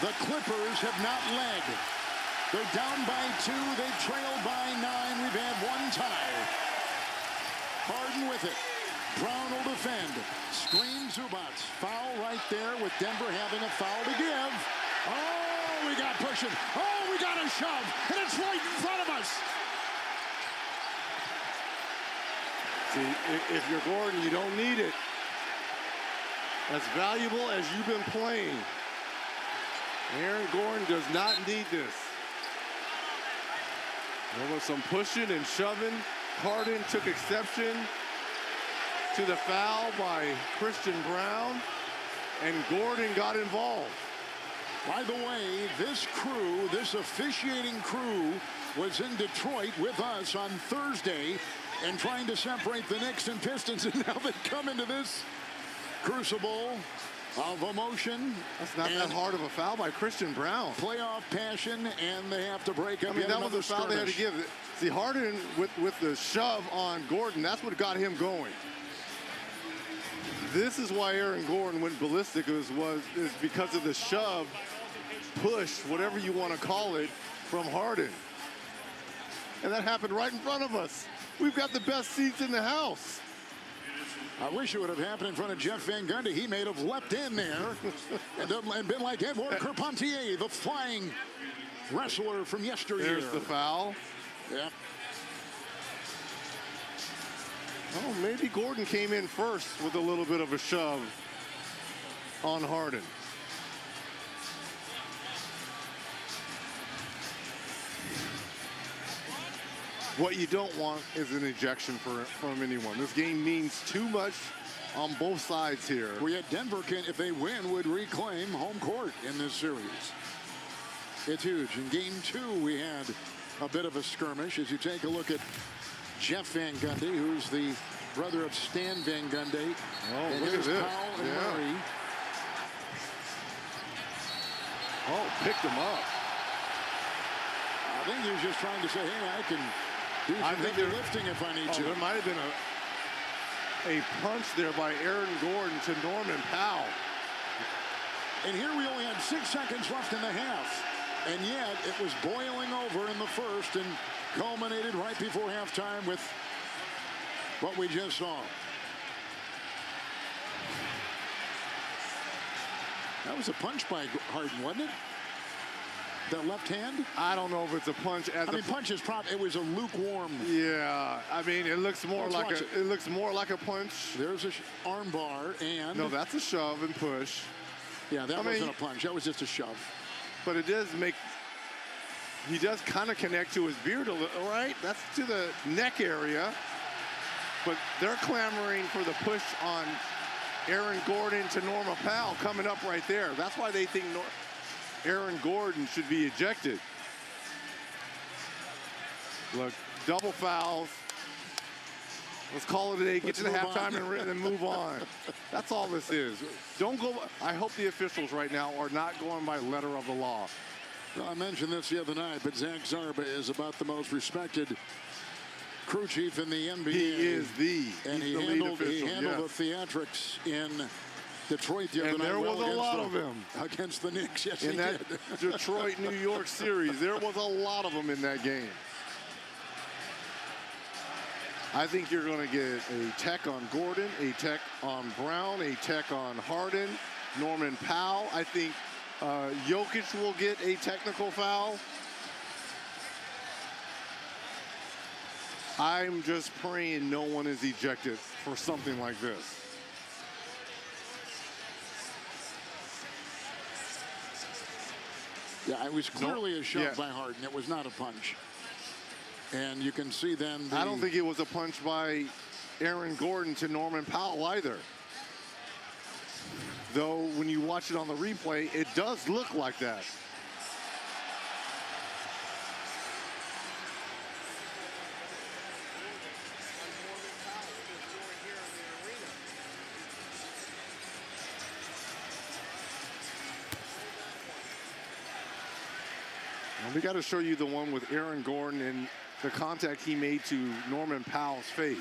The Clippers have not led. They're down by 2. They've trailed by 9. We've had one tie. Harden with it. Brown will defend. Screen Zubac. Foul right there with Denver having a foul to give. Oh, we got pushing. Oh, we got a shove. And it's right in front of us. See, if you're Gordon, you don't need it. As valuable as you've been playing, Aaron Gordon does not need this. There was some pushing and shoving. Harden took exception to the foul by Christian Brown, and Gordon got involved. By the way, this crew, this officiating crew, was in Detroit with us on Thursday and trying to separate the Knicks and Pistons, and now they come into this crucible of emotion. That's not that hard of a foul by Christian Brown. Playoff passion, and they have to break up. I mean, that was a foul they had to give. See, Harden with the shove on Gordon, that's what got him going. This is why Aaron Gordon went ballistic, is because of the shove, push, whatever you want to call it, from Harden. And that happened right in front of us. We've got the best seats in the house. I wish it would have happened in front of Jeff Van Gundy. He may have leapt in there and been like Edouard Carpentier, the flying wrestler from yesteryear. There's the foul. Yeah. Oh, maybe Gordon came in first with a little bit of a shove on Harden. What you don't want is an ejection from anyone. This game means too much on both sides here. We had Denver, if they win, would reclaim home court in this series. It's huge. In game 2, we had a bit of a skirmish. As you take a look at Jeff Van Gundy, who's the brother of Stan Van Gundy. Oh, and look at this. Powell and Murray. Oh, picked him up. I think he was just trying to say, hey, I can do some heavy lifting if I need to. There might have been a punch there by Aaron Gordon to Norman Powell. And here we only had 6 seconds left in the half. And yet it was boiling over in the first and culminated right before halftime with what we just saw. That was a punch by Harden, wasn't it? The left hand? I don't know if it's a punch. Punch is probably, it was a lukewarm. Yeah, I mean, it looks more like a punch. There's a arm bar, and no, that's a shove and push. Yeah, that wasn't a punch. That was just a shove. But it does make. He does kind of connect to his beard a little, right? That's to the neck area. But they're clamoring for the push on Aaron Gordon to Norman Powell coming up right there. That's why they think Aaron Gordon should be ejected. Look, double fouls. Let's call it a day, get to the halftime and then move on. That's all this is. Don't go. I hope the officials right now are not going by letter of the law. Well, I mentioned this the other night, but Zach Zarba is about the most respected crew chief in the NBA. He is and he handled the theatrics in Detroit the other night. And there was a lot of them against the Knicks. Yes, in that Detroit-New York series. There was a lot of them in that game. I think you're going to get a tech on Gordon, a tech on Brown, a tech on Harden, Norman Powell. I think Jokic will get a technical foul. I'm just praying no one is ejected for something like this. Yeah, it was clearly a shove by Harden. It was not a punch. And you can see then I don't think it was a punch by Aaron Gordon to Norman Powell either. Though when you watch it on the replay, it does look like that. And we got to show you the one with Aaron Gordon and the contact he made to Norman Powell's face.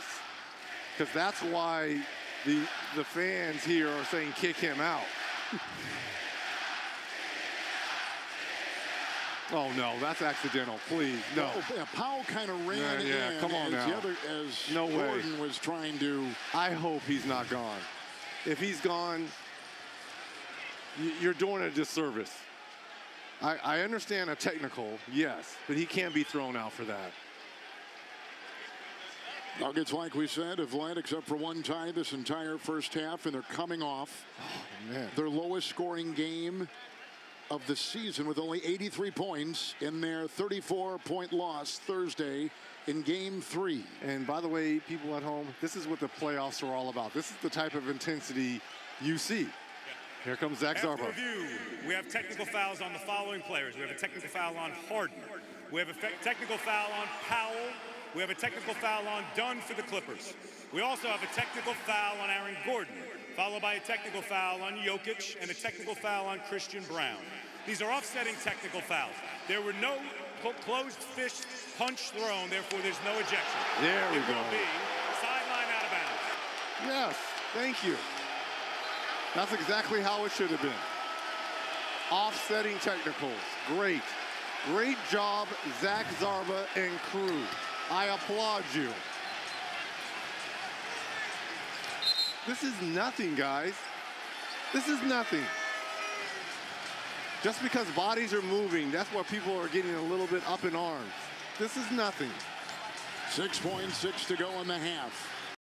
Because that's why the fans here are saying kick him out. Oh, no, that's accidental. Please, no. Oh, yeah, Powell kind of ran Yeah, in come on as, now. as No way. Gordon was trying to. I hope he's not gone. If he's gone, you're doing a disservice. I understand a technical, yes, but he can't be thrown out for that. Nuggets, like we said, have led except for one tie this entire first half, and they're coming off their lowest scoring game of the season with only 83 points in their 34-point loss Thursday in Game 3. And by the way, people at home, this is what the playoffs are all about. This is the type of intensity you see. Here comes Zach Zarba. After review, we have technical fouls on the following players. We have a technical foul on Harden. We have a technical foul on Powell. We have a technical foul on Dunn for the Clippers. We also have a technical foul on Aaron Gordon, followed by a technical foul on Jokic and a technical foul on Christian Brown. These are offsetting technical fouls. There were no closed fist punch thrown, therefore there's no ejection. There we go. It will be sideline out of bounds. Yes, thank you. That's exactly how it should have been. Offsetting technicals, great. Great job, Zach Zarba and crew. I applaud you. This is nothing, guys. This is nothing. Just because bodies are moving, that's why people are getting a little bit up in arms. This is nothing. 6.6 to go in the half.